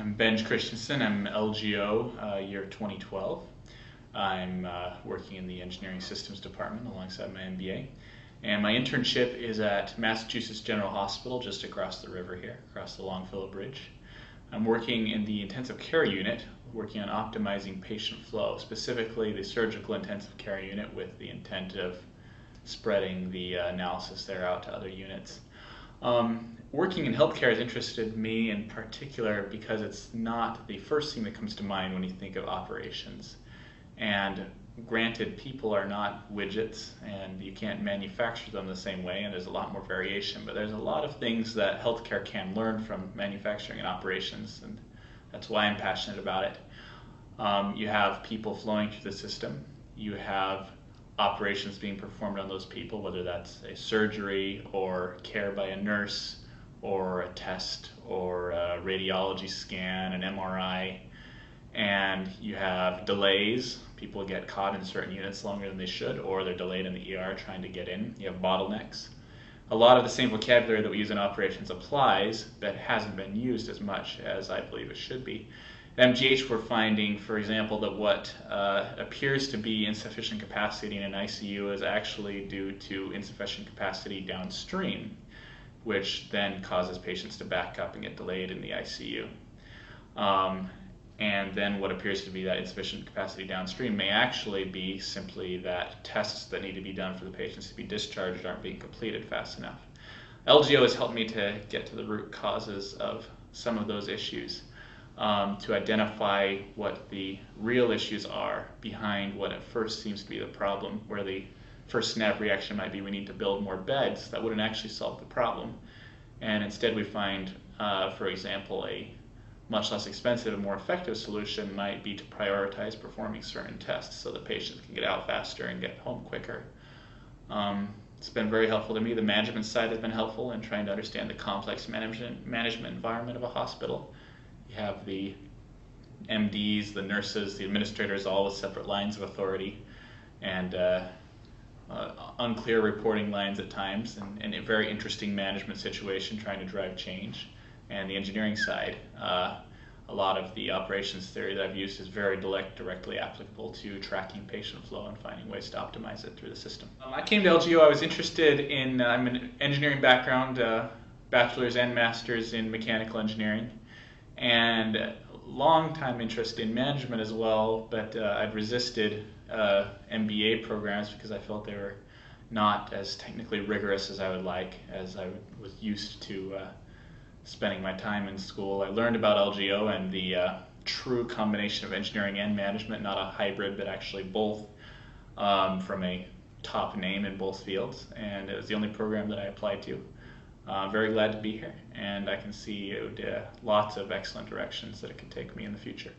I'm Benj Christensen. I'm LGO year 2012. I'm working in the engineering systems department alongside my MBA. And my internship is at Massachusetts General Hospital just across the river here, across the Longfellow Bridge. I'm working in the intensive care unit, working on optimizing patient flow, specifically the surgical intensive care unit with the intent of spreading the analysis there out to other units. Working in healthcare has interested me in particular because it's not the first thing that comes to mind when you think of operations. And granted, people are not widgets and you can't manufacture them the same way, and there's a lot more variation, but there's a lot of things that healthcare can learn from manufacturing and operations, and that's why I'm passionate about it. You have people flowing through the system. You have operations being performed on those people, whether that's a surgery or care by a nurse or a test or a radiology scan, an MRI, and you have delays. People get caught in certain units longer than they should, or they're delayed in the ER trying to get in. You have bottlenecks. A lot of the same vocabulary that we use in operations applies, that hasn't been used as much as I believe it should be. At MGH, we're finding, for example, that what appears to be insufficient capacity in an ICU is actually due to insufficient capacity downstream, which then causes patients to back up and get delayed in the ICU. And then what appears to be that insufficient capacity downstream may actually be simply that tests that need to be done for the patients to be discharged aren't being completed fast enough. LGO has helped me to get to the root causes of some of those issues, to identify what the real issues are behind what at first seems to be the problem, where the first snap reaction might be we need to build more beds. That wouldn't actually solve the problem. And instead we find, for example, a much less expensive and more effective solution might be to prioritize performing certain tests so that patients can get out faster and get home quicker. It's been very helpful to me. The management side has been helpful in trying to understand the complex management environment of a hospital. You have the MDs, the nurses, the administrators, all with separate lines of authority, and unclear reporting lines at times, and a very interesting management situation trying to drive change. And the engineering side, a lot of the operations theory that I've used is very directly applicable to tracking patient flow and finding ways to optimize it through the system. I came to LGO, I was interested in, I'm an engineering background, bachelor's and master's in mechanical engineering, and long time interest in management as well, but I'd resisted MBA programs because I felt they were not as technically rigorous as I would like, as I was used to spending my time in school. I learned about LGO and the true combination of engineering and management, not a hybrid, but actually both, from a top name in both fields, and it was the only program that I applied to. Very glad to be here, and I can see lots of excellent directions that it could take me in the future.